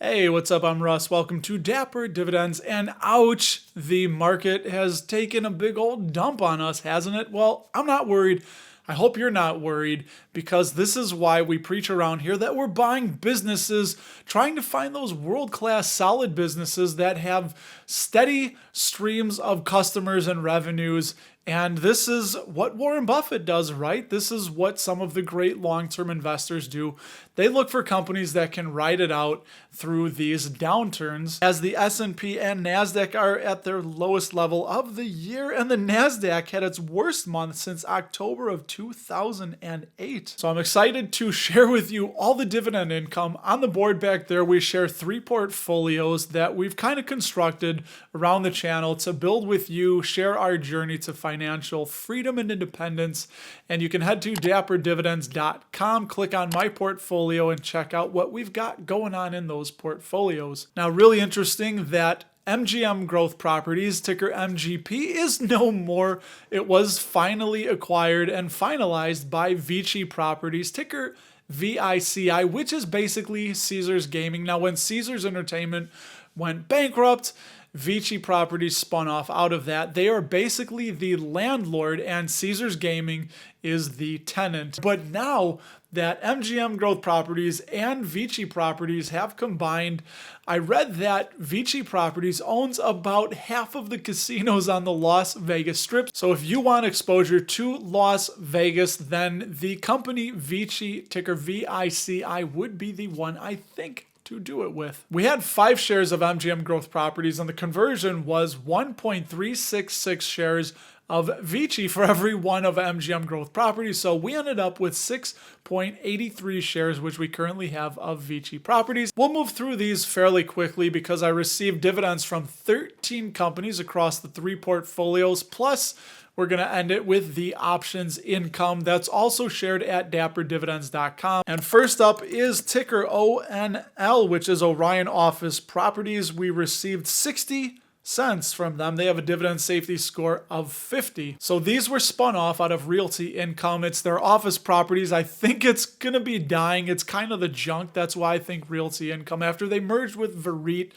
Hey, what's up? I'm Russ. Welcome to Dapper, Dividends, and ouch, the market has taken a big old dump on us, hasn't it? Well, I'm not worried. I hope you're not worried, because this is why we preach around here that we're buying businesses, trying to find those world-class solid businesses that have steady streams of customers and revenues. And this is what Warren Buffett does, right? This is what some of the great long-term investors do. They look for companies that can ride it out through these downturns. As the S&P and NASDAQ are at their lowest level of the year, and the NASDAQ had its worst month since October of 2008. So I'm excited to share with you all the dividend income. On the board back there, we share 3 portfolios that we've kind of constructed around the channel to build with you, share our journey to financial freedom and independence. And you can head to dapperdividends.com, click on my portfolio, and check out what we've got going on in those portfolios. Now, really interesting that MGM Growth Properties, ticker MGP, is no more. It was finally acquired and finalized by VICI Properties, ticker VICI, which is basically Caesars Gaming. Now, when Caesars Entertainment went bankrupt, VICI Properties spun off out of that. They are basically the landlord and Caesars Gaming is the tenant. But now that MGM Growth Properties and VICI Properties have combined, I read that VICI Properties owns about half of the casinos on the Las Vegas Strip. So if you want exposure to Las Vegas, then the company VICI, ticker VICI, would be the one I think to do it with. We had 5 shares of MGM Growth Properties, and the conversion was 1.366 shares of VICI for every one of MGM Growth Properties. So we ended up with 6.83 shares, which we currently have of VICI Properties. We'll move through these fairly quickly because I received dividends from 13 companies across the 3 portfolios, plus we're going to end it with the options income that's also shared at dapperdividends.com. And first up is ticker ONL, which is Orion Office Properties. We received 60 cents from them. They have a dividend safety score of 50. So these were spun off out of Realty Income. It's their office properties. I think it's going to be dying. It's kind of the junk. That's why I think Realty Income, after they merged with VEREIT,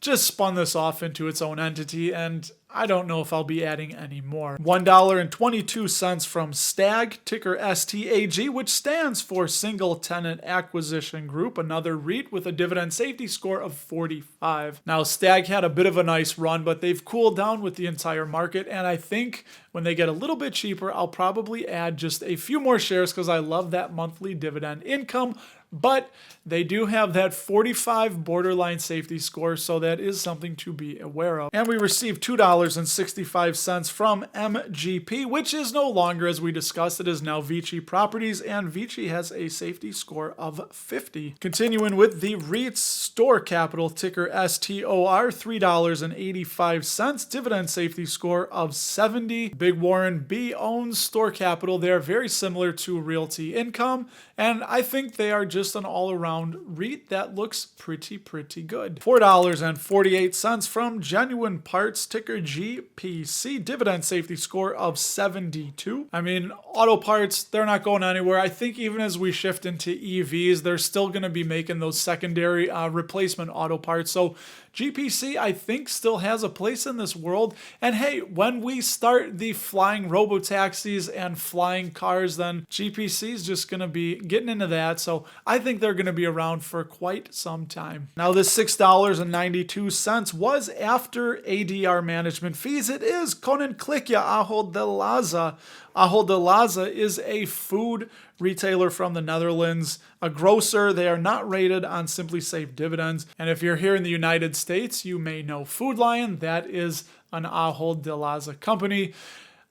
just spun this off into its own entity, and I don't know if I'll be adding any more. $1.22 from STAG, ticker STAG, which stands for Single Tenant Acquisition Group, another REIT with a dividend safety score of 45. Now, STAG had a bit of a nice run, but they've cooled down with the entire market, and I think when they get a little bit cheaper, I'll probably add just a few more shares because I love that monthly dividend income. But they do have that 45 borderline safety score, so that is something to be aware of. And we received $2.65 from MGP, which is no longer, as we discussed, it is now VICI Properties, and VICI has a safety score of 50. Continuing with the REITs, Store Capital, ticker STOR, $3.85, dividend safety score of 70. Big Warren B owns Store Capital. They're very similar to Realty Income, and I think they are just an all-around REIT that looks pretty good. $4.48 from Genuine Parts, ticker GPC, dividend safety score of 72. I mean, auto parts, they're not going anywhere. I think even as we shift into EVs, they're still going to be making those secondary replacement auto parts. So GPC, I think, still has a place in this world. And hey, when we start the flying robo-taxis and flying cars, then GPC is just going to be getting into that. So I think they're going to be around for quite some time. Now, this $6.92 was after ADR management fees. It is Konin Klikya Ahold Delhaize. Ahold Delhaize is a food retailer from the Netherlands, a grocer. They are not rated on Simply Safe Dividends. And if you're here in the United States, you may know Food Lion. That is an Ahold Delhaize company.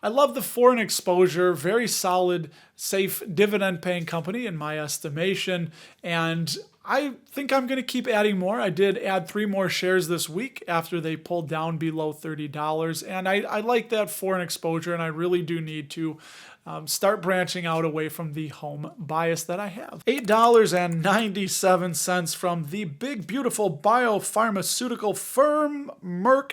I love the foreign exposure, very solid, safe dividend-paying company in my estimation, and I think I'm going to keep adding more. I did add 3 more shares this week after they pulled down below $30, and I like that foreign exposure, and I really do need to start branching out away from the home bias that I have. $8.97 from the big, beautiful biopharmaceutical firm Merck,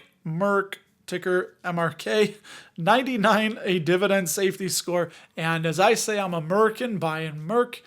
ticker MRK, 99, a dividend safety score. And as I say, I'm American buying Merck.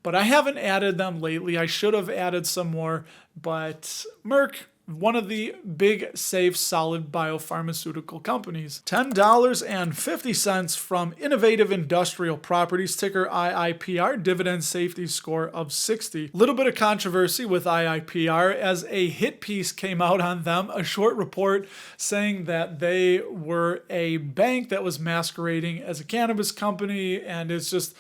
but I haven't added them lately. I should have added some more, but Merck, one of the big, safe, solid biopharmaceutical companies. $10.50 from Innovative Industrial Properties, ticker IIPR, dividend safety score of 60. Little bit of controversy with IIPR as a hit piece came out on them, a short report saying that they were a bank that was masquerading as a cannabis company, and it's just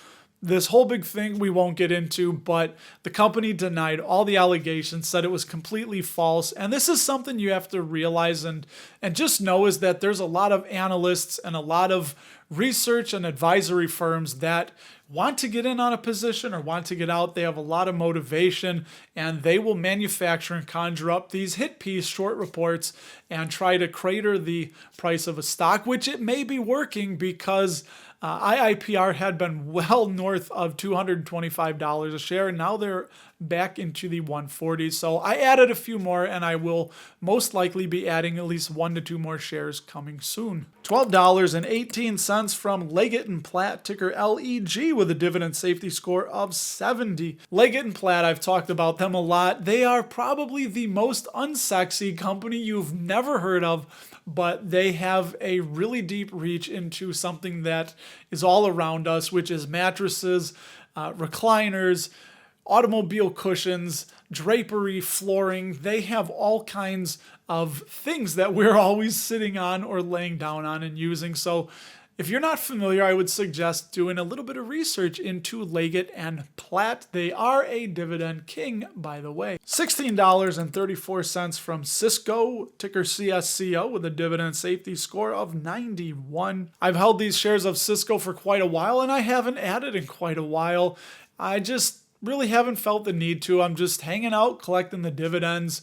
this whole big thing we won't get into, but the company denied all the allegations, said it was completely false. And this is something you have to realize and just know is that there's a lot of analysts and a lot of research and advisory firms that want to get in on a position or want to get out. They have a lot of motivation, and they will manufacture and conjure up these hit piece short reports and try to crater the price of a stock, which it may be working because IIPR had been well north of $225 a share, and now they're back into the 140s. So I added a few more, and I will most likely be adding at least 1 to 2 more shares coming soon. $12.18 from Leggett & Platt, ticker LEG, with a dividend safety score of 70. Leggett & Platt, I've talked about them a lot. They are probably the most unsexy company you've never heard of, but they have a really deep reach into something that is all around us, which is mattresses, recliners, automobile cushions, drapery, flooring. They have all kinds of things that we're always sitting on or laying down on and using. So if you're not familiar, I would suggest doing a little bit of research into Leggett & Platt. They are a dividend king, by the way. $16.34 from Cisco, ticker CSCO, with a dividend safety score of 91. I've held these shares of Cisco for quite a while, and I haven't added in quite a while. I just really haven't felt the need to. I'm just hanging out, collecting the dividends.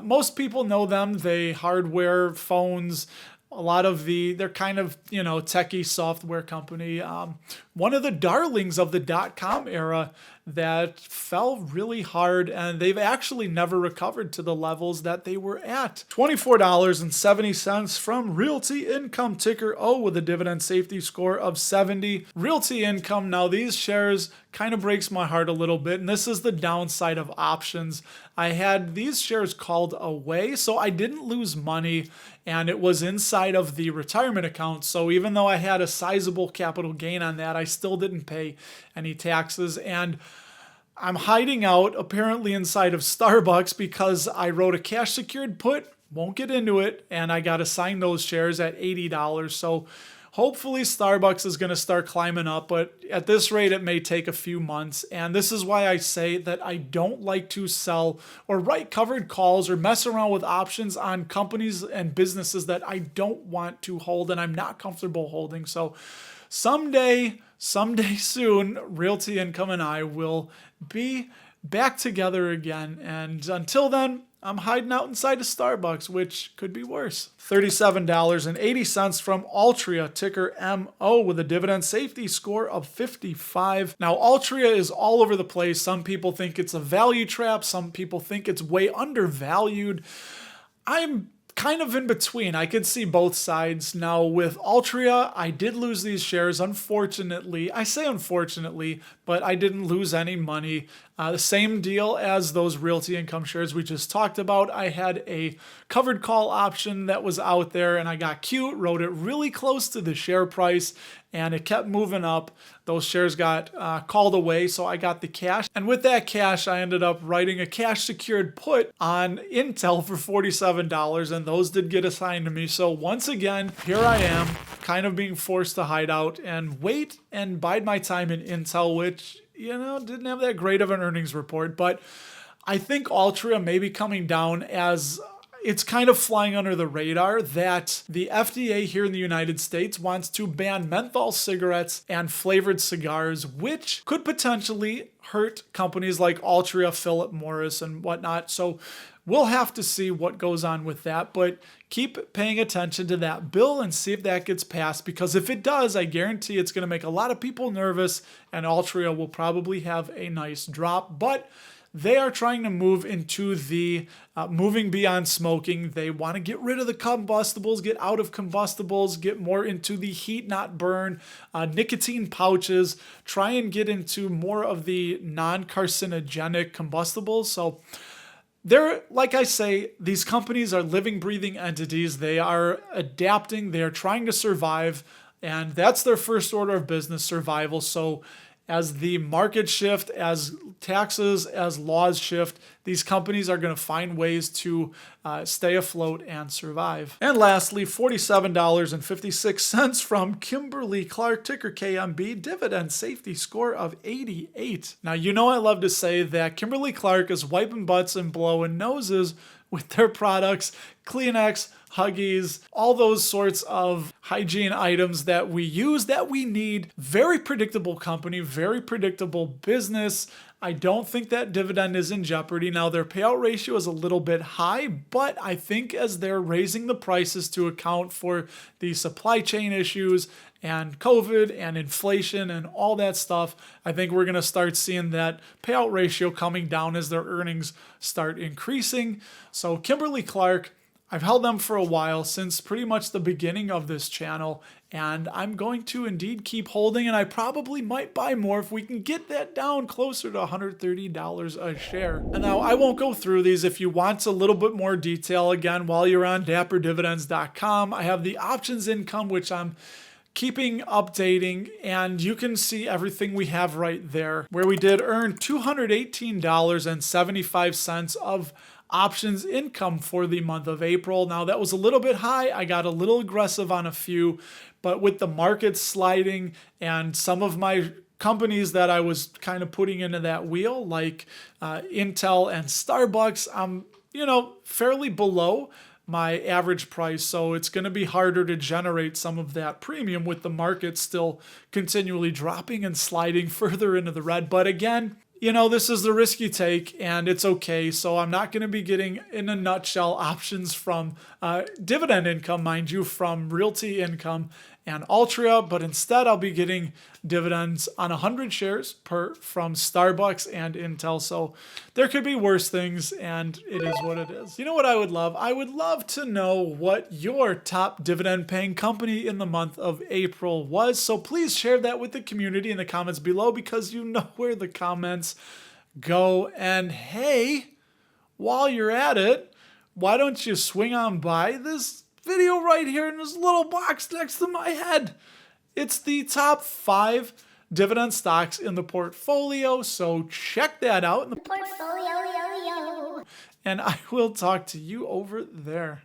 Most people know them. They hardware, phones, a lot of they're kind of, techie software company. One of the darlings of the .com era that fell really hard, and they've actually never recovered to the levels that they were at. $24.70 from Realty Income, ticker O, with a dividend safety score of 70. Realty Income, now these shares kind of breaks my heart a little bit, and this is the downside of options. I had these shares called away, so I didn't lose money, and it was inside of the retirement account. So even though I had a sizable capital gain on that, I still didn't pay any taxes. And I'm hiding out apparently inside of Starbucks because I wrote a cash secured put, won't get into it, and I got assigned those shares at $80. So hopefully Starbucks is going to start climbing up, but at this rate, it may take a few months. And this is why I say that I don't like to sell or write covered calls or mess around with options on companies and businesses that I don't want to hold and I'm not comfortable holding. So someday soon, Realty Income and I will be back together again. And until then, I'm hiding out inside a Starbucks, which could be worse. $37.80 from Altria, ticker MO, with a dividend safety score of 55. Now, Altria is all over the place. Some people think it's a value trap. Some people think it's way undervalued. I'm kind of in between. I could see both sides. Now, with Altria, I did lose these shares, unfortunately. I say unfortunately, but I didn't lose any money. The same deal as those Realty Income shares we just talked about. I had a covered call option that was out there, and I got cute, wrote it really close to the share price, and it kept moving up. Those shares got called away, so I got the cash. And with that cash, I ended up writing a cash secured put on Intel for $47, and those did get assigned to me. So once again, here I am, kind of being forced to hide out and wait and bide my time in Intel, which, didn't have that great of an earnings report. But I think Altria may be coming down as it's kind of flying under the radar that the FDA here in the United States wants to ban menthol cigarettes and flavored cigars, which could potentially hurt companies like Altria, Philip Morris, and whatnot. So we'll have to see what goes on with that, but keep paying attention to that bill and see if that gets passed, because if it does, I guarantee it's going to make a lot of people nervous, and Altria will probably have a nice drop. But they are trying to move into the moving beyond smoking. They want to get rid of the combustibles, get out of combustibles, get more into the heat not burn, nicotine pouches, try and get into more of the non-carcinogenic combustibles. So they're, like I say, these companies are living, breathing entities. They are adapting. They are trying to survive. And that's their first order of business, survival. So as the market shift, as taxes, as laws shift, these companies are going to find ways to stay afloat and survive. And lastly, $47.56 from Kimberly-Clark, ticker KMB, dividend safety score of 88. Now, you know I love to say that Kimberly-Clark is wiping butts and blowing noses with their products, Kleenex, Huggies, all those sorts of hygiene items that we use, that we need. Very predictable company, very predictable business. I don't think that dividend is in jeopardy. Now, their payout ratio is a little bit high, but I think as they're raising the prices to account for the supply chain issues and COVID and inflation and all that stuff, I think we're going to start seeing that payout ratio coming down as their earnings start increasing. So Kimberly-Clark, I've held them for a while, since pretty much the beginning of this channel, and I'm going to indeed keep holding, and I probably might buy more if we can get that down closer to $130 a share. And now I won't go through these. If you want a little bit more detail, again, while you're on dapperdividends.com, I have the options income, which I'm keeping updating, and you can see everything we have right there, where we did earn $218.75 of options income for the month of April. Now, that was a little bit high. I got a little aggressive on a few, but with the market sliding and some of my companies that I was kind of putting into that wheel, like Intel and Starbucks, I'm, fairly below my average price. So it's going to be harder to generate some of that premium with the market still continually dropping and sliding further into the red. But again, this is the risk you take, and it's okay. So I'm not going to be getting, in a nutshell, options from dividend income, mind you, from Realty Income and Altria, but instead I'll be getting dividends on 100 shares from Starbucks and Intel. So there could be worse things, and it is what it is. You know what I would love? I would love to know what your top dividend paying company in the month of April was. So please share that with the community in the comments below, because you know where the comments go. And hey, while you're at it, why don't you swing on by this video right here in this little box next to my head? It's the top 5 dividend stocks in the portfolio, so check that out in the portfolio. And I will talk to you over there.